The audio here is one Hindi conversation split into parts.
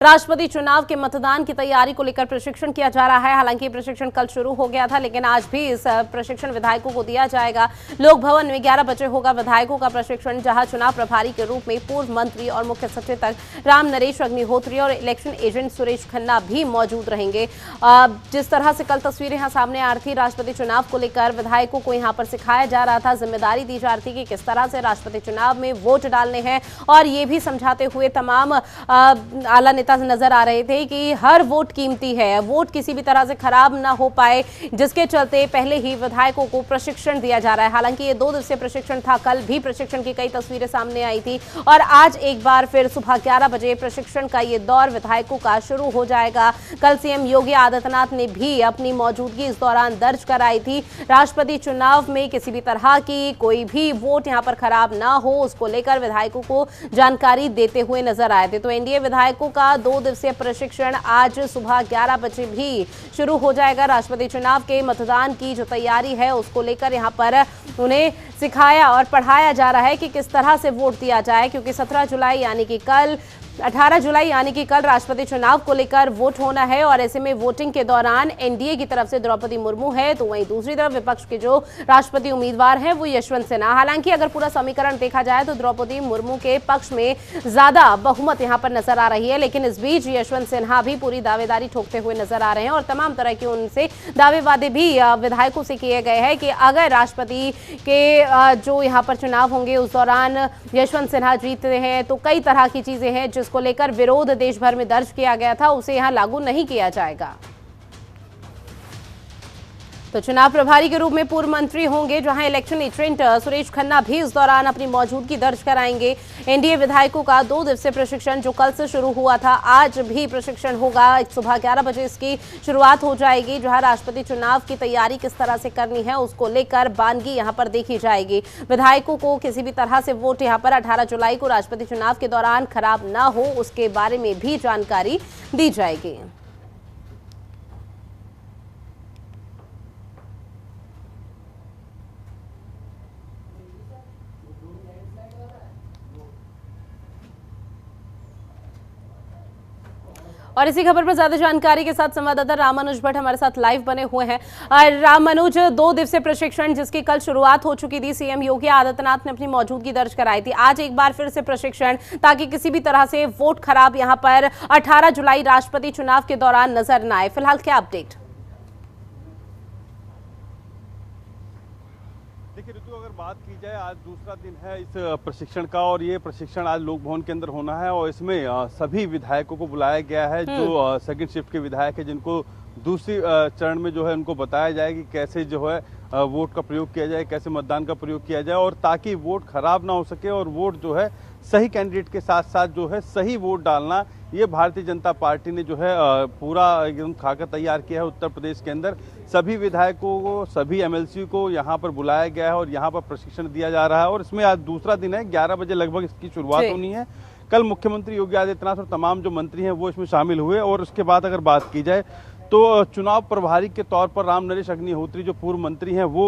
राष्ट्रपति चुनाव के मतदान की तैयारी को लेकर प्रशिक्षण किया जा रहा है। हालांकि प्रशिक्षण कल शुरू हो गया था, लेकिन आज भी इस प्रशिक्षण विधायकों को दिया जाएगा। लोक भवन में 11 बजे होगा विधायकों का प्रशिक्षण, जहां चुनाव प्रभारी के रूप में पूर्व मंत्री और मुख्य सचेतक राम नरेश अग्निहोत्री और इलेक्शन एजेंट सुरेश खन्ना भी मौजूद रहेंगे। जिस तरह से कल तस्वीरें यहाँ सामने आ रही थी, राष्ट्रपति चुनाव को लेकर विधायकों को यहाँ पर सिखाया जा रहा था, जिम्मेदारी दी जा रही थी कि किस तरह से राष्ट्रपति चुनाव में वोट डालने हैं, और ये भी समझाते हुए तमाम आला नजर आ रहे थे कि हर वोट कीमती है, वोट किसी भी तरह से खराब ना हो पाए, जिसके चलते पहले ही विधायकों को प्रशिक्षण दिया जा रहा है। हालांकि ये 2 दिवसीय प्रशिक्षण था, कल भी प्रशिक्षण की कई तस्वीरें सामने आई थी और आज एक बार फिर सुबह 11 बजे प्रशिक्षण का ये दौर विधायकों का शुरू हो जाएगा। कल सीएम योगी आदित्यनाथ ने भी अपनी मौजूदगी इस दौरान दर्ज कराई थी। राष्ट्रपति चुनाव में किसी भी तरह की कोई भी वोट यहां पर खराब ना हो, उसको लेकर विधायकों को जानकारी देते हुए नजर आए थे। तो एनडीए विधायकों का 2 दिवसीय प्रशिक्षण आज सुबह 11 बजे भी शुरू हो जाएगा। राष्ट्रपति चुनाव के मतदान की जो तैयारी है उसको लेकर यहां पर उन्हें सिखाया और पढ़ाया जा रहा है कि किस तरह से वोट दिया जाए, क्योंकि 17 जुलाई यानी कि कल 18 जुलाई यानी कि कल राष्ट्रपति चुनाव को लेकर वोट होना है। और ऐसे में वोटिंग के दौरान एनडीए की तरफ से द्रौपदी मुर्मू है, तो वहीं दूसरी तरफ विपक्ष के जो राष्ट्रपति उम्मीदवार हैं वो यशवंत सिन्हा। हालांकि अगर पूरा समीकरण देखा जाए तो द्रौपदी मुर्मू के पक्ष में ज्यादा बहुमत यहां पर नजर आ रही है, लेकिन इस बीच यशवंत सिन्हा भी पूरी दावेदारी ठोकते हुए नजर आ रहे हैं और तमाम तरह के उनसे दावे वादे भी विधायकों से किए गए हैं कि अगर राष्ट्रपति के जो यहाँ पर चुनाव होंगे उस दौरान यशवंत सिन्हा जीतते हैं तो कई तरह की चीजें हैं जिसको लेकर विरोध देश भर में दर्ज किया गया था, उसे यहां लागू नहीं किया जाएगा। तो चुनाव प्रभारी के रूप में पूर्व मंत्री होंगे, जहां इलेक्शन एजेंट सुरेश खन्ना भी इस दौरान अपनी मौजूदगी दर्ज कराएंगे। एनडीए विधायकों का 2 दिवसीय प्रशिक्षण जो कल से शुरू हुआ था, आज भी प्रशिक्षण होगा। सुबह 11 बजे इसकी शुरुआत हो जाएगी, जहां राष्ट्रपति चुनाव की तैयारी किस तरह से करनी है उसको लेकर बानगी यहां पर देखी जाएगी। विधायकों को किसी भी तरह से वोट यहां पर 18 जुलाई को राष्ट्रपति चुनाव के दौरान खराब ना हो, उसके बारे में भी जानकारी दी जाएगी। और इसी खबर पर ज्यादा जानकारी के साथ संवाददाता रामानुज भट्ट हमारे साथ लाइव बने हुए हैं। रामानुज, 2 दिवसीय प्रशिक्षण जिसकी कल शुरुआत हो चुकी थी, सीएम योगी आदित्यनाथ ने अपनी मौजूदगी दर्ज कराई थी, आज एक बार फिर से प्रशिक्षण, ताकि किसी भी तरह से वोट खराब यहां पर 18 जुलाई राष्ट्रपति चुनाव के दौरान नजर न आए। फिलहाल क्या अपडेट? देखिए ऋतु, अगर बात की जाए, आज दूसरा दिन है इस प्रशिक्षण का और ये प्रशिक्षण आज लोक भवन के अंदर होना है और इसमें सभी विधायकों को बुलाया गया है जो सेकंड शिफ्ट के विधायक है, जिनको दूसरी चरण में जो है उनको बताया जाए कि कैसे जो है वोट का प्रयोग किया जाए, कैसे मतदान का प्रयोग किया जाए, और ताकि वोट खराब ना हो सके और वोट जो है सही कैंडिडेट के साथ साथ जो है सही वोट डालना, ये भारतीय जनता पार्टी ने जो है पूरा एकदम खाका तैयार किया है। उत्तर प्रदेश के अंदर सभी विधायकों को, सभी एमएलसी को यहाँ पर बुलाया गया है और यहाँ पर प्रशिक्षण दिया जा रहा है और इसमें आज दूसरा दिन है, 11 बजे लगभग इसकी शुरुआत होनी है। कल मुख्यमंत्री योगी आदित्यनाथ और तमाम जो मंत्री हैं वो इसमें शामिल हुए और उसके बाद अगर बात की जाए तो चुनाव प्रभारी के तौर पर राम नरेश अग्निहोत्री जो पूर्व मंत्री हैं वो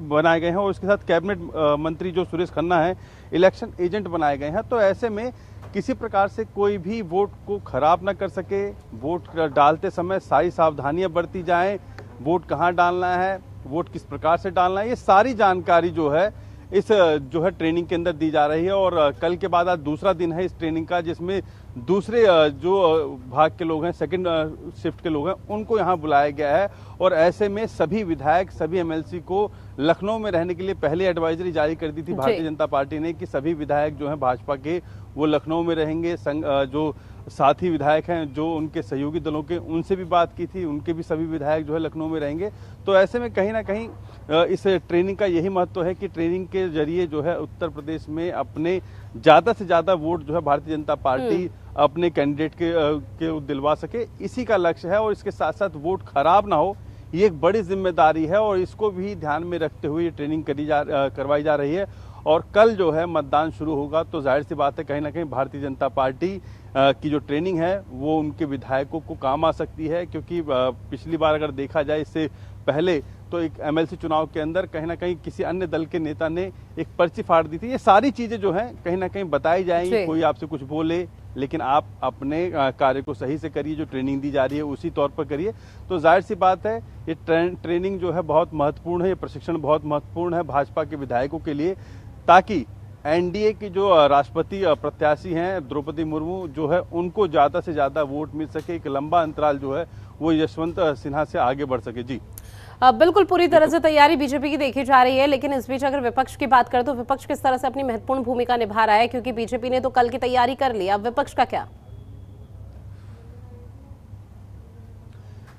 बनाए गए हैं और उसके साथ कैबिनेट मंत्री जो सुरेश खन्ना है इलेक्शन एजेंट बनाए गए हैं। तो ऐसे में किसी प्रकार से कोई भी वोट को खराब ना कर सके, वोट डालते समय सारी सावधानियां बरती जाएं, वोट कहां डालना है, वोट किस प्रकार से डालना है, ये सारी जानकारी जो है इस जो है ट्रेनिंग के अंदर दी जा रही है। और कल के बाद आज दूसरा दिन है इस ट्रेनिंग का, जिसमें दूसरे जो भाग के लोग हैं, सेकंड शिफ्ट के लोग हैं, उनको यहाँ बुलाया गया है। और ऐसे में सभी विधायक, सभी एमएलसी को लखनऊ में रहने के लिए पहले एडवाइजरी जारी कर दी थी भारतीय जनता पार्टी ने कि सभी विधायक जो हैं भाजपा के वो लखनऊ में रहेंगे। जो साथी विधायक हैं जो उनके सहयोगी दलों के, उनसे भी बात की थी, उनके भी सभी विधायक जो है लखनऊ में रहेंगे। तो ऐसे में कहीं ना कहीं इस ट्रेनिंग का यही महत्व है कि ट्रेनिंग के जरिए जो है उत्तर प्रदेश में अपने ज़्यादा से ज़्यादा वोट जो है भारतीय जनता पार्टी अपने कैंडिडेट के दिलवा सके, इसी का लक्ष्य है। और इसके साथ साथ वोट खराब ना हो, ये एक बड़ी जिम्मेदारी है और इसको भी ध्यान में रखते हुए ये ट्रेनिंग करवाई जा रही है। और कल जो है मतदान शुरू होगा तो जाहिर सी बात है कहीं ना कहीं भारतीय जनता पार्टी की जो ट्रेनिंग है वो उनके विधायकों को काम आ सकती है, क्योंकि पिछली बार अगर देखा जाए इससे पहले तो एक एमएलसी चुनाव के अंदर कहीं ना कहीं किसी अन्य दल के नेता ने एक पर्ची फाड़ दी थी। ये सारी चीजें जो हैं कहीं ना कहीं बताई जाएंगी, कोई आपसे कुछ बोले लेकिन आप अपने कार्य को सही से करिए, जो ट्रेनिंग दी जा रही है उसी तौर पर करिए। तो जाहिर सी बात है ये ट्रेनिंग जो है बहुत महत्वपूर्ण है, ये प्रशिक्षण बहुत महत्वपूर्ण है भाजपा के विधायकों के लिए, ताकि एनडीए की जो राष्ट्रपति प्रत्याशी हैं द्रौपदी मुर्मू जो है उनको ज़्यादा से ज़्यादा वोट मिल सके, एक लंबा अंतराल जो है वो यशवंत सिन्हा से आगे बढ़ सके। जी बिल्कुल पूरी तरह से तैयारी बीजेपी की देखी जा रही है, लेकिन इस बीच अगर विपक्ष की बात करें तो विपक्ष किस तरह से अपनी महत्वपूर्ण भूमिका निभा रहा है, क्योंकि बीजेपी ने तो कल की तैयारी कर ली, अब विपक्ष का क्या?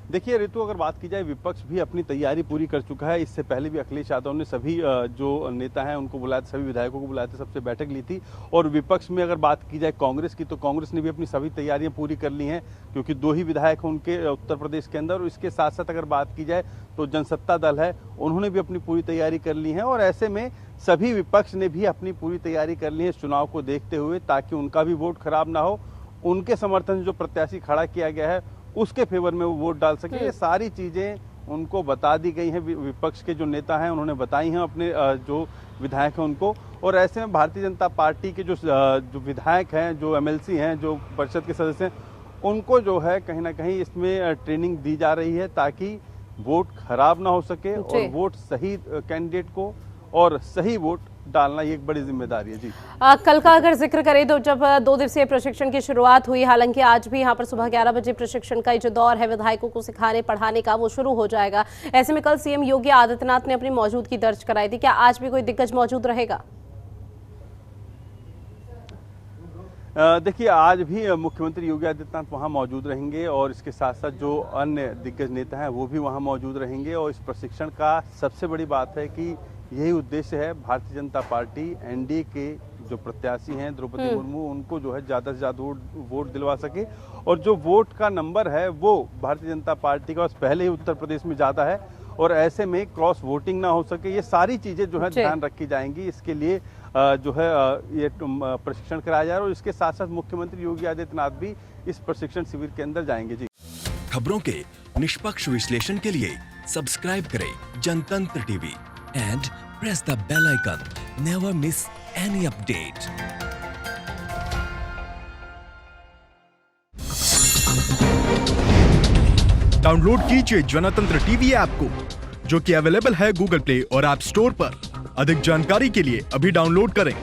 देखिए ऋतु, अगर बात की जाए विपक्ष भी अपनी तैयारी पूरी कर चुका है। इससे पहले भी अखिलेश यादव ने सभी जो नेता हैं उनको बुलाया, सभी विधायकों को बुलाया था, सबसे बैठक ली थी। और विपक्ष में अगर बात की जाए कांग्रेस की, तो कांग्रेस ने भी अपनी सभी तैयारियां पूरी कर ली हैं, क्योंकि 2 ही विधायक हैं उनके उत्तर प्रदेश के अंदर। और इसके साथ साथ अगर बात की जाए तो जनसत्ता दल है, उन्होंने भी अपनी पूरी तैयारी कर ली है। और ऐसे में सभी विपक्ष ने भी अपनी पूरी तैयारी कर ली है इस चुनाव को देखते हुए, ताकि उनका भी वोट खराब ना हो, उनके समर्थन जो प्रत्याशी खड़ा किया गया है उसके फेवर में वो वोट डाल सके। ये सारी चीजें उनको बता दी गई हैं, विपक्ष के जो नेता हैं उन्होंने बताई हैं अपने जो विधायक हैं उनको। और ऐसे में भारतीय जनता पार्टी के जो विधायक हैं, जो एमएलसी हैं, जो परिषद के सदस्य हैं, उनको जो है कहीं ना कहीं इसमें ट्रेनिंग दी जा रही है, ताकि वोट खराब ना हो सके और वोट सही कैंडिडेट को और सही वोट डालना ये एक बड़ी जिम्मेदारी है। जी कल का अगर जिक्र करें तो जब 2 दिवसीय प्रशिक्षण की शुरुआत हुई, हालांकि आज भी यहाँ पर सुबह 11 बजे प्रशिक्षण का जो दौर है विधायकों को सिखाने पढ़ाने का वो शुरू हो जाएगा। ऐसे में कल सीएम योगी आदित्यनाथ ने अपनी मौजूदगी दर्ज कराई थी, क्या आज भी कोई दिग्गज मौजूद रहेगा? देखिए आज भी मुख्यमंत्री योगी आदित्यनाथ वहां मौजूद रहेंगे और इसके साथ साथ जो अन्य दिग्गज नेता हैं वो भी वहां मौजूद रहेंगे। और इस प्रशिक्षण का सबसे बड़ी बात है कि यही उद्देश्य है, भारतीय जनता पार्टी एनडीए के जो प्रत्याशी हैं द्रौपदी मुर्मू, उनको जो है ज़्यादा से ज़्यादा वोट दिलवा सके। और जो वोट का नंबर है वो भारतीय जनता पार्टी का पहले ही उत्तर प्रदेश में ज़्यादा है, और ऐसे में क्रॉस वोटिंग ना हो सके, ये सारी चीज़ें जो है ध्यान रखी जाएंगी। इसके लिए जो है ये प्रशिक्षण कराया जा रहा है। और इसके साथ साथ मुख्यमंत्री योगी आदित्यनाथ भी इस प्रशिक्षण शिविर के अंदर जाएंगे। जी खबरों के निष्पक्ष विश्लेषण के लिए सब्सक्राइब करें जनतंत्र TV and press the bell icon. Never miss any update. Download कीजिए जनतंत्र टीवी ऐप को, जो कि अवेलेबल है गूगल प्ले और ऐप स्टोर पर। अधिक जानकारी के लिए अभी डाउनलोड करें।